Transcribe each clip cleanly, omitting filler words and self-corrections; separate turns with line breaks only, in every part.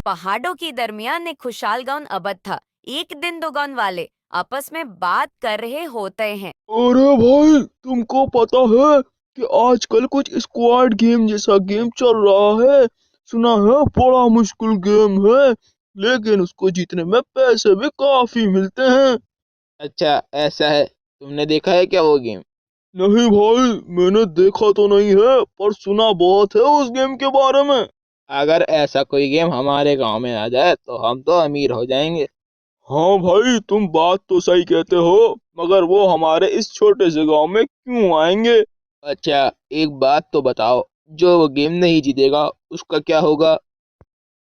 पहाड़ों के दरमियान एक खुशहाल गांव आबाद था। एक दिन दो गांव वाले आपस में बात कर रहे होते हैं।
अरे भाई, तुमको पता है कि आजकल कुछ स्क्वाड गेम जैसा गेम चल रहा है? सुना है बड़ा मुश्किल गेम है, लेकिन उसको जीतने में पैसे भी काफी मिलते हैं।
अच्छा, ऐसा है। तुमने देखा है क्या वो गेम?
नहीं भाई, मैंने देखा तो नहीं है, पर सुना बहुत है उस गेम के बारे में।
अगर ऐसा कोई गेम हमारे गांव में आ जाए तो हम तो अमीर हो जाएंगे।
हाँ भाई, तुम बात तो सही कहते हो, मगर वो हमारे इस छोटे से गांव में क्यों आएंगे?
अच्छा, एक बात तो बताओ, जो वो गेम नहीं जीतेगा उसका क्या होगा?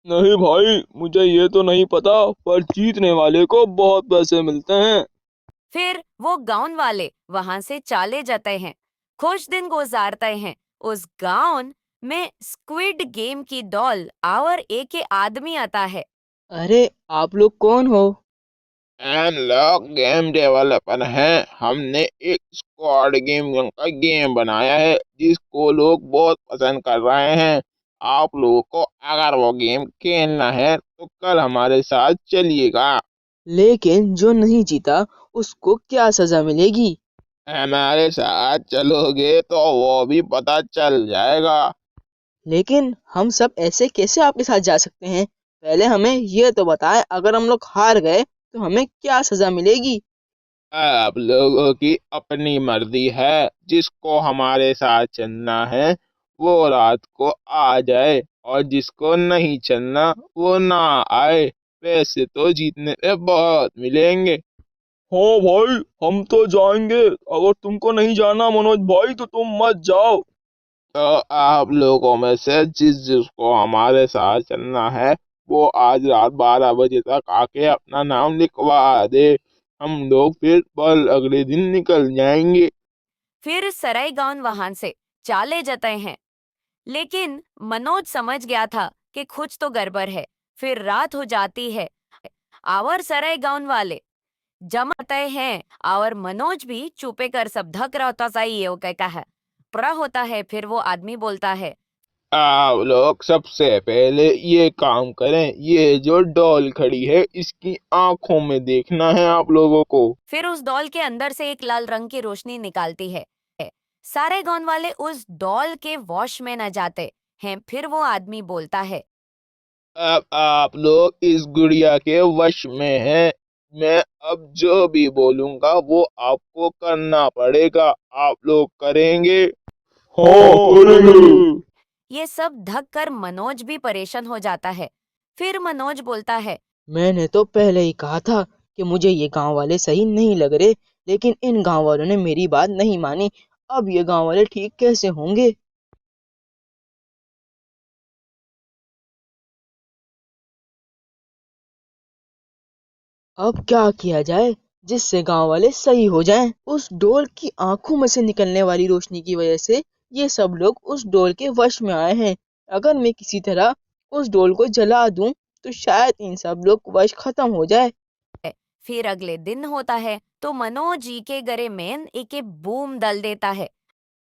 नहीं भाई, मुझे ये तो नहीं पता, पर जीतने वाले को बहुत पैसे मिलते हैं।
फिर वो गांव वाले वहां से चले जाते हैं। कुछ दिन गुजारते हैं। उस गांव में स्क्विड गेम की डॉल और एक आदमी आता है।
अरे, आप लोग कौन हो?
हम लोग गेम डेवलपर हैं। हमने एक स्क्वाड गेम का गेम बनाया है जिसको लोग बहुत पसंद कर रहे हैं। आप लोगों को अगर वो गेम खेलना है तो कल हमारे साथ चलिएगा।
लेकिन जो नहीं जीता उसको क्या सजा मिलेगी?
हमारे साथ चलोगे तो वो भी पता चल जाएगा।
लेकिन हम सब ऐसे कैसे आपके साथ जा सकते हैं? पहले हमें ये तो बताएं, अगर हम लोग हार गए तो हमें क्या सजा मिलेगी?
आप लोगों की अपनी मर्जी है। जिसको हमारे साथ चलना है वो रात को आ जाए, और जिसको नहीं चलना वो ना आए। पैसे तो जीतने में बहुत मिलेंगे।
हाँ भाई, हम तो जाएंगे। अगर तुमको नहीं जाना मनोज भाई, तो तुम मत जाओ।
तो आप लोगों में से जिसको हमारे साथ चलना है वो आज रात 12 बजे तक आके अपना नाम लिखवा दे। हम लोग फिर कल अगले दिन निकल जाएंगे।
फिर सराय गांव वहां से चले जाते हैं। लेकिन मनोज समझ गया था कि कुछ तो गड़बड़ है। फिर रात हो जाती है और सराय गांव वाले जमाते हैं और मनोज भी चुपे कर सब धक रहा होता सही है वो कहता है पूरा होता है। फिर वो आदमी बोलता है।
आप लोग सबसे पहले ये काम करें, ये जो डॉल खड़ी है इसकी आंखों में देखना है आप लोगों को।
फिर उस डॉल के अंदर से एक लाल रंग की रोशनी निकालती है। सारे गांव वाले उस डॉल के वॉश में न जाते हैं। फिर वो आदमी बोलता है।
अब आप लोग इस गुड़िया के वश में हैं। मैं अब जो भी बोलूंगा वो आपको करना पड़ेगा। आप लोग करेंगे?
हाँ, करेंगे।
ये सब धक कर मनोज भी परेशान हो जाता है। फिर मनोज बोलता है।
मैंने तो पहले ही कहा था कि मुझे ये गांव वाले सही नहीं लग रहे, लेकिन इन गांव वालों ने मेरी बात नहीं मानी। अब ये गांव वाले ठीक कैसे होंगे? अब क्या किया जाए जिससे गांव वाले सही हो जाएं? उस डोल की आंखों में से निकलने वाली रोशनी की वजह से ये सब लोग उस डोल के वश में आए हैं। अगर मैं किसी तरह उस डोल को जला दूं तो शायद इन सब लोग वश खत्म हो जाए।
फिर अगले दिन होता है तो मनोज जी के घरे में एक बूम दल देता है।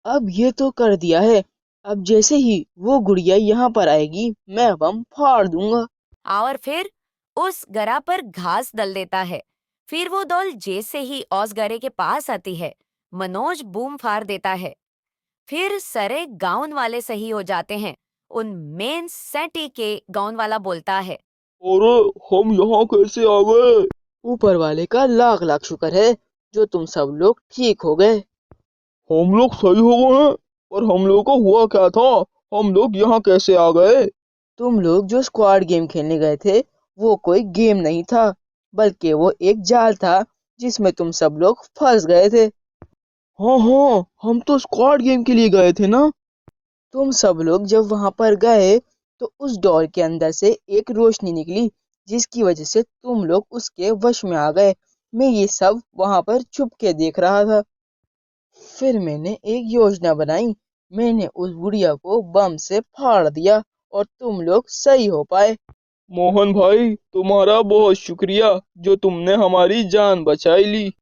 अब ये तो कर दिया है। अब जैसे ही वो गुड़िया यहाँ पर आएगी मैं बम फाड़ दूंगा।
और फिर उस गरा पर घास डल देता है। फिर वो डॉल जैसे ही उस गरे के पास आती है मनोज बूम फाड़ देता है। फिर सारे गांव वाले सही हो जाते हैं। उन मेन सेटी के गांव वाला बोलता है।
अरे, हम यहाँ कैसे आ गए?
ऊपर वाले का लाख लाख शुक्र है जो तुम सब लोग ठीक हो गए।
हम लोग सही हो गए हैं, पर हम लोग को हुआ क्या था? हम लोग यहाँ कैसे आ गए?
तुम लोग जो स्क्वाड गेम खेलने गए थे वो कोई गेम नहीं था, बल्कि वो एक जाल था जिसमें तुम सब लोग फंस गए थे।
हाँ हाँ, हम तो स्क्वाड गेम के लिए गए थे ना।
तुम सब लोग जब वहां पर गए तो उस डोर के अंदर से एक रोशनी निकली जिसकी वजह से तुम लोग उसके वश में आ गए। मैं ये सब वहां पर छुप के देख रहा था। फिर मैंने एक योजना बनाई। मैंने उस गुड़िया को बम से फाड़ दिया और तुम लोग सही हो पाए।
मोहन भाई, तुम्हारा बहुत शुक्रिया, जो तुमने हमारी जान बचाई ली।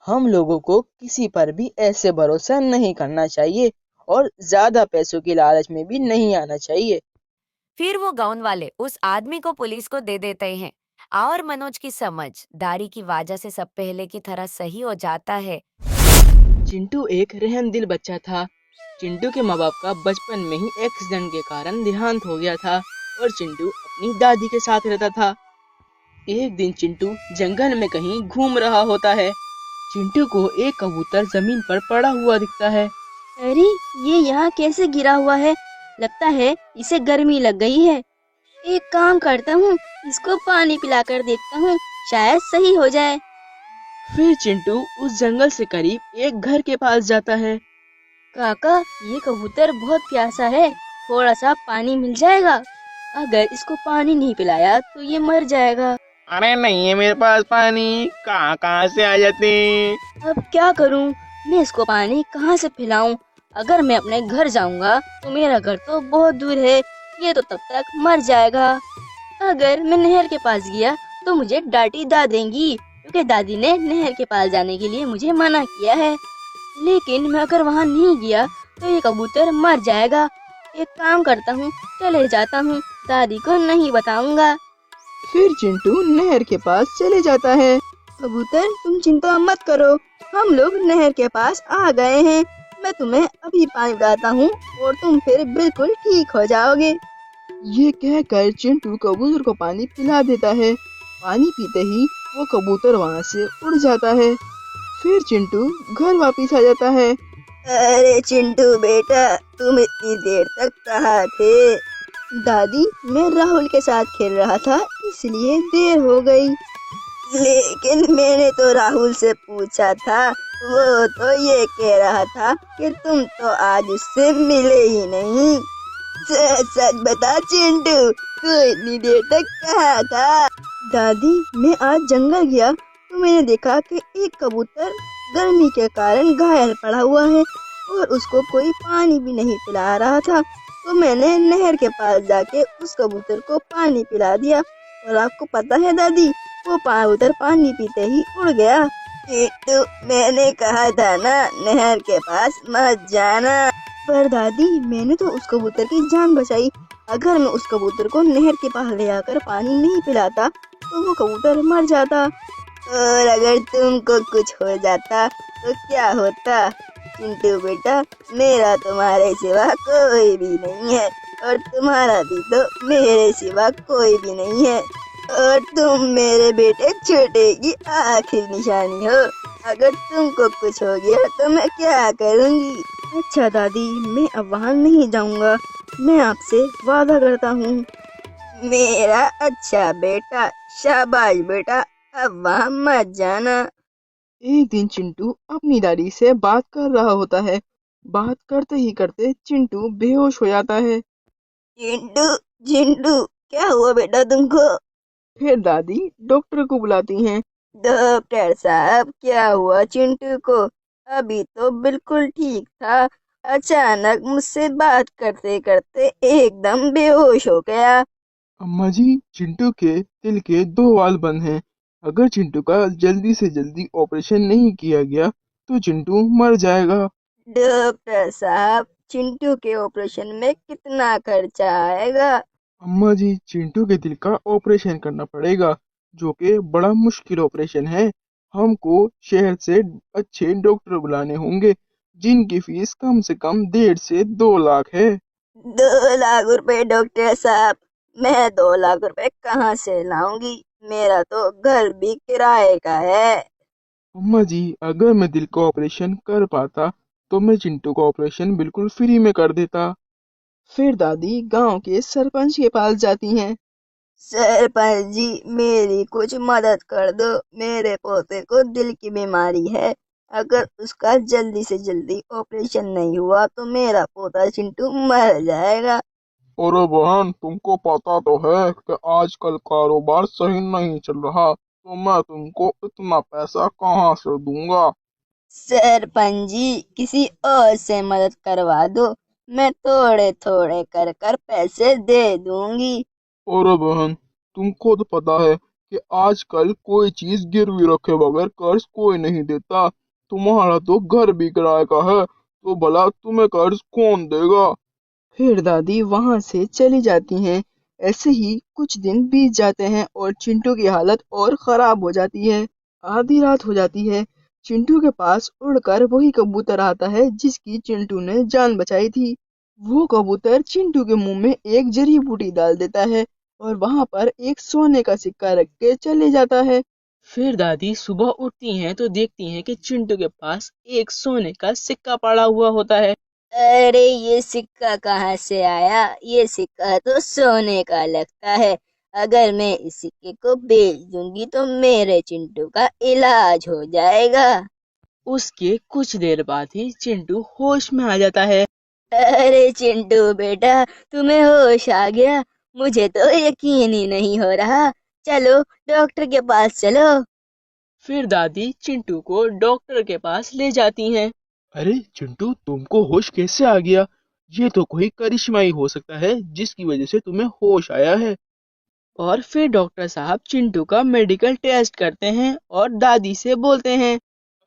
हम लोगों को किसी पर भी ऐसे भरोसा नहीं करना चाहिए और ज्यादा पैसों की लालच में भी नहीं आना चाहिए।
फिर वो गाउन वाले उस आदमी को पुलिस को दे देते हैं और मनोज की समझदारी की वजह से सब पहले की तरह सही हो जाता है।
चिंटू एक रहमदिल बच्चा था। चिंटू के माँ बाप का बचपन में ही एक्सीडेंट के कारण देहांत हो गया था और चिंटू अपनी दादी के साथ रहता था। एक दिन चिंटू जंगल में कहीं घूम रहा होता है। चिंटू को एक कबूतर जमीन पर पड़ा हुआ दिखता है।
अरे, ये यहाँ कैसे गिरा हुआ है? लगता है इसे गर्मी लग गई है। एक काम करता हूँ, इसको पानी पिलाकर देखता हूँ, शायद सही हो जाए।
फिर चिंटू उस जंगल से करीब एक घर के पास जाता है।
काका, ये कबूतर बहुत प्यासा है, थोड़ा सा पानी मिल जाएगा? अगर इसको पानी नहीं पिलाया तो ये मर जाएगा।
अरे नहीं है मेरे पास पानी, कहाँ कहाँ से आ जाते।
अब क्या करूँ? मैं इसको पानी कहाँ से पिलाऊं? अगर मैं अपने घर जाऊंगा तो मेरा घर तो बहुत दूर है, ये तो तब तक मर जाएगा। अगर मैं नहर के पास गया तो मुझे डांटी दा देंगी, क्योंकि दादी ने नहर के पास जाने के लिए मुझे मना किया है। लेकिन मैं अगर वहाँ नहीं गया तो ये कबूतर मर जाएगा। एक काम करता हूँ, चले जाता हूँ, दादी को नहीं बताऊंगा।
फिर चिंटू नहर के पास चले जाता है।
कबूतर, तुम चिंता मत करो, हम लोग नहर के पास आ गए हैं। मैं तुम्हें अभी पानी पिलाता हूँ और तुम फिर बिल्कुल ठीक हो जाओगे।
ये कहकर चिंटू कबूतर को पानी पिला देता है। पानी पीते ही वो कबूतर वहाँ से उड़ जाता है। फिर चिंटू घर वापस आ जाता है।
अरे चिंटू बेटा, तुम इतनी देर तक कहाँ थे? दादी, मैं राहुल के साथ खेल रहा था, इसलिए देर हो गई। लेकिन मैंने तो राहुल से पूछा था, वो तो ये कह रहा था कि तुम तो आज उससे मिले ही नहीं। सच बता चिंटू, तू इतनी देर तक कहाँ था? दादी, मैं आज जंगल गया तो मैंने देखा कि एक कबूतर गर्मी के कारण घायल पड़ा हुआ है और उसको कोई पानी भी नहीं पिला रहा था। तो मैंने नहर के पास जाके उस कबूतर को पानी पिला दिया और आपको पता है दादी, वो कबूतर पानी पीते ही उड़ गया। तो मैंने कहा था ना, नहर के पास मत जाना। पर दादी, मैंने तो उस कबूतर की जान बचाई। अगर मैं उस कबूतर को नहर के पास ले जाकर पानी नहीं पिलाता तो वो कबूतर मर जाता। और अगर तुमको कुछ हो जाता तो क्या होता? चिंटू बेटा, मेरा तुम्हारे सिवा कोई भी नहीं है और तुम्हारा भी तो मेरे सिवा कोई भी नहीं है, और तुम मेरे बेटे छोटे की आखिरी निशानी हो। अगर तुमको कुछ हो गया तो मैं क्या करूँगी? अच्छा दादी, मैं अब वहाँ नहीं जाऊँगा, मैं आपसे वादा करता हूँ। मेरा अच्छा बेटा, शाबाश बेटा, अब वहाँ मत जाना।
एक दिन चिंटू अपनी दादी से बात कर रहा होता है। बात करते ही करते चिंटू बेहोश हो जाता है।
चिंटू, चिंटू, क्या हुआ बेटा तुमको?
फिर दादी डॉक्टर को बुलाती हैं।
डॉक्टर साहब, क्या हुआ चिंटू को? अभी तो बिल्कुल ठीक था, अचानक मुझसे बात करते करते एकदम बेहोश हो गया।
अम्मा जी, चिंटू के दिल के 2 वाल्व बंद हैं। अगर चिंटू का जल्दी से जल्दी ऑपरेशन नहीं किया गया तो चिंटू मर जाएगा।
डॉक्टर साहब, चिंटू के ऑपरेशन में कितना खर्चा आएगा?
अम्मा जी, चिंटू के दिल का ऑपरेशन करना पड़ेगा, जो कि बड़ा मुश्किल ऑपरेशन है। हमको शहर से अच्छे डॉक्टर बुलाने होंगे, जिनकी फीस कम से कम 1.5 से 2 लाख है।
2 लाख रुपए डॉक्टर साहब, मैं 2 लाख रुपए कहाँ से लाऊंगी? मेरा तो घर भी किराए का है।
अम्मा जी, अगर मैं दिल का ऑपरेशन कर पाता तो मैं चिंटू का ऑपरेशन बिल्कुल फ्री में कर देता।
फिर दादी गांव के सरपंच के पास जाती हैं।
सरपंच जी, मेरी कुछ मदद कर दो। मेरे पोते को दिल की बीमारी है, अगर उसका जल्दी से जल्दी ऑपरेशन नहीं हुआ तो मेरा पोता चिंटू मर जाएगा।
अरे बहन, तुमको पता तो है कि आजकल कारोबार सही नहीं चल रहा, तो मैं तुमको इतना पैसा कहाँ से दूंगा।
सरपंच जी, किसी और से मदद करवा दो, मैं थोड़े थोड़े कर कर पैसे दे दूंगी।
अरे बहन, तुमको तो पता है कि आजकल कोई चीज गिरवी रखे बगैर कर्ज कोई नहीं देता। तुम्हारा तो घर भी किराए का है, तो भला तुम्हें कर्ज कौन देगा।
फिर दादी वहां से चली जाती हैं। ऐसे ही कुछ दिन बीत जाते हैं और चिंटू की हालत और खराब हो जाती है। आधी रात हो जाती है। चिंटू के पास उड़कर वही कबूतर आता है जिसकी चिंटू ने जान बचाई थी। वो कबूतर चिंटू के मुंह में एक जड़ी बूटी डाल देता है और वहां पर एक सोने का सिक्का रख के चले जाता है। फिर दादी सुबह उठती हैं तो देखती हैं कि चिंटू के पास एक सोने का सिक्का पड़ा हुआ होता है।
अरे ये सिक्का कहाँ से आया? ये सिक्का तो सोने का लगता है। अगर मैं इस सिक्के को बेच दूंगी तो मेरे चिंटू का इलाज हो जाएगा।
उसके कुछ देर बाद ही चिंटू होश में आ जाता है।
अरे चिंटू बेटा, तुम्हें होश आ गया? मुझे तो यकीन ही नहीं हो रहा। चलो डॉक्टर के पास चलो।
फिर दादी चिंटू को डॉक्टर के पास ले जाती हैं।
अरे चिंटू, तुमको होश कैसे आ गया? ये तो कोई करिश्मा ही हो सकता है जिसकी वजह से तुम्हें होश आया है।
और फिर डॉक्टर साहब चिंटू का मेडिकल टेस्ट करते हैं और दादी से बोलते हैं,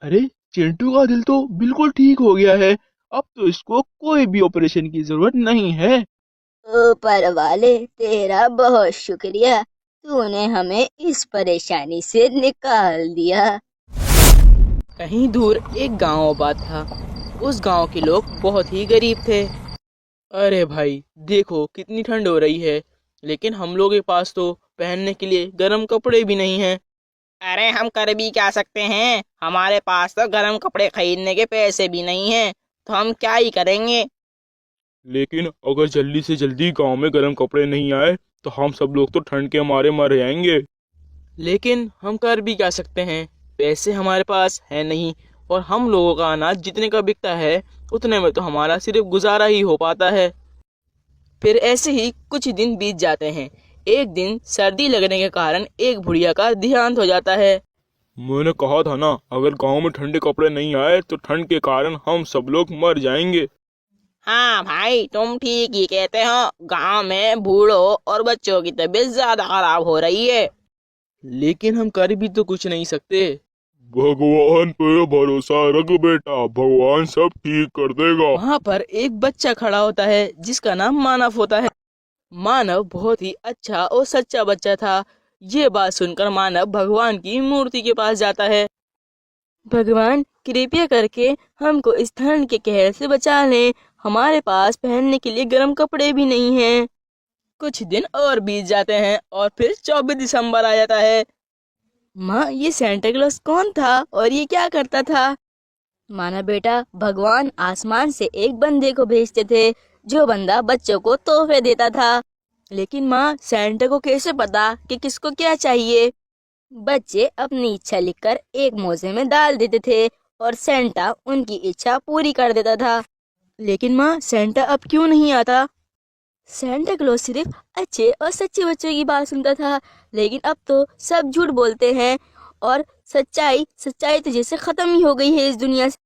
अरे चिंटू का दिल तो बिल्कुल ठीक हो गया है। अब तो इसको कोई भी ऑपरेशन की जरूरत नहीं है।
ऊपर वाले, तेरा बहुत शुक्रिया। तूने हमें इस परेशानी से निकाल दिया।
कहीं दूर एक गांव आबाद था। उस गांव के लोग बहुत ही गरीब थे। अरे भाई देखो कितनी ठंड हो रही है, लेकिन हम लोगों के पास तो पहनने के लिए गर्म कपड़े भी नहीं हैं।
अरे हम कर भी क्या सकते हैं? हमारे पास तो गर्म कपड़े खरीदने के पैसे भी नहीं हैं, तो हम क्या ही करेंगे।
लेकिन अगर जल्दी से जल्दी गांव में गर्म कपड़े नहीं आए तो हम सब लोग तो ठंड के मारे मर जाएंगे।
लेकिन हम कर भी क्या सकते हैं, पैसे हमारे पास है नहीं और हम लोगों का अनाज जितने का बिकता है उतने में तो हमारा सिर्फ गुजारा ही हो पाता है। फिर ऐसे ही कुछ दिन बीत जाते हैं। एक दिन सर्दी लगने के कारण एक बुढ़िया का देहांत हो जाता है।
मैंने कहा था ना, अगर गांव में ठंडे कपड़े नहीं आए तो ठंड के कारण हम सब लोग मर जाएंगे।
हाँ भाई, तुम ठीक ही कहते हो। गांव में बूढ़ों और बच्चों की तबीयत ज्यादा खराब हो रही है।
लेकिन हम कर भी तो कुछ नहीं सकते।
भगवान पे भरोसा रख बेटा, भगवान सब ठीक कर देगा।
वहाँ पर एक बच्चा खड़ा होता है जिसका नाम मानव होता है। मानव बहुत ही अच्छा और सच्चा बच्चा था। ये बात सुनकर मानव भगवान की मूर्ति के पास जाता है। भगवान कृपया करके हमको इस ठंड के कहर से बचा लें। हमारे पास पहनने के लिए गर्म कपड़े भी नहीं हैं। कुछ दिन और बीत जाते हैं और फिर 24 दिसंबर आ जाता है। माँ, ये सेंटा क्लॉज कौन था और ये क्या करता था?
माना बेटा, भगवान आसमान से एक बंदे को भेजते थे जो बंदा बच्चों को तोहफे देता था।
लेकिन माँ, सेंटा को कैसे पता कि किसको क्या चाहिए?
बच्चे अपनी इच्छा लिखकर एक मोजे में डाल देते थे और सेंटा उनकी इच्छा पूरी कर देता था।
लेकिन माँ, सेंटा अब क्यों नहीं आता?
सेंटा क्लॉज सिर्फ अच्छे और सच्चे बच्चों की बात सुनता था, लेकिन अब तो सब झूठ बोलते हैं और सच्चाई तो जैसे खत्म ही हो गई है इस दुनिया से।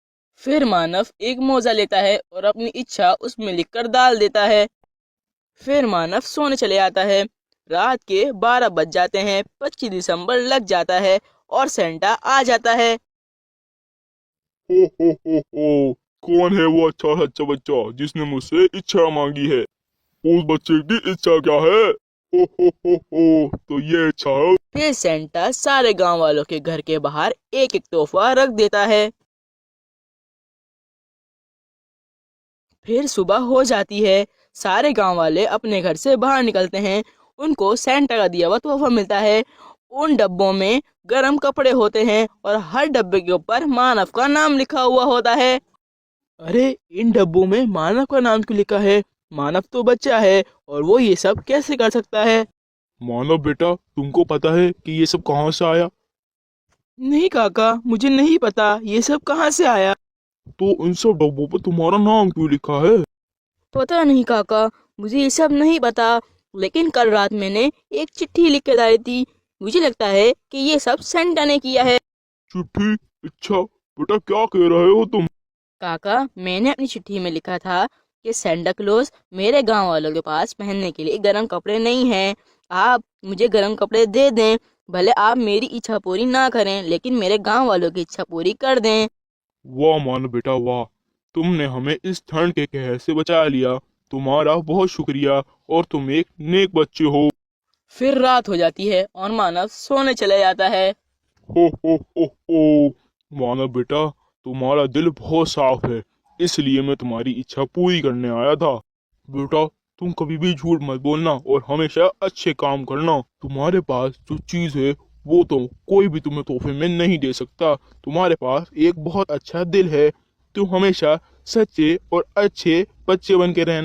फिर मानव एक मोजा लेता है और अपनी इच्छा उसमें लिखकर डाल देता है। फिर मानव सोने चले आता है। रात के 12 बज जाते हैं। 25 दिसंबर लग जाता है और सेंटा आ जाता है।
हो, कौन है वो अच्छा सच्चा बच्चा जिसने मुझसे इच्छा मांगी है? उस बच्चे की इच्छा क्या है? हो, तो ये इच्छा है।
फिर सेंटा सारे गांव वालों के घर के बाहर एक एक तोहफा रख देता है। फिर सुबह हो जाती है। सारे गांव वाले अपने घर से बाहर निकलते हैं। उनको सेंटा का दिया हुआ तोहफा मिलता है। उन डब्बों में गर्म कपड़े होते हैं और हर डब्बे के ऊपर मानव का नाम लिखा हुआ होता है। अरे, इन डब्बों में मानव का नाम क्यों लिखा है? मानव तो बच्चा है और वो ये सब कैसे कर सकता है?
मानव बेटा, तुमको पता है कि ये सब कहाँ से आया?
नहीं काका, मुझे नहीं पता ये सब कहाँ से आया।
तो इन सब डब्बों पर तुम्हारा नाम क्यों लिखा है?
पता नहीं काका, मुझे ये सब नहीं पता। लेकिन कल रात मैंने एक चिट्ठी लिख के लाई थी। मुझे लगता है कि ये सब सेंटा ने किया है।
चिट्ठी? अच्छा बेटा, क्या कह रहे हो तुम?
काका, मैंने अपनी चिट्ठी में लिखा था कि सेंटा क्लॉज मेरे गांव वालों के पास पहनने के लिए गर्म कपड़े नहीं हैं। आप मुझे गर्म कपड़े दे दें। भले आप मेरी इच्छा पूरी ना करें, लेकिन मेरे गांव वालों की इच्छा पूरी कर दें।
वाह मानव बेटा वाह, तुमने हमें इस ठंड के कहर से बचा लिया। तुम्हारा बहुत शुक्रिया और तुम एक नेक बच्चे हो।
फिर रात हो जाती है और मानव सोने चले जाता है।
हो मानव बेटा, तुम्हारा दिल बहुत साफ है, इसलिए मैं तुम्हारी इच्छा पूरी करने आया था। बेटा, तुम कभी भी झूठ मत बोलना और हमेशा अच्छे काम करना। तुम्हारे पास जो चीज है वो तो कोई भी तुम्हें तोहफे में नहीं दे सकता। तुम्हारे पास एक बहुत अच्छा दिल है। तुम हमेशा सच्चे और अच्छे बच्चे बन के रहना।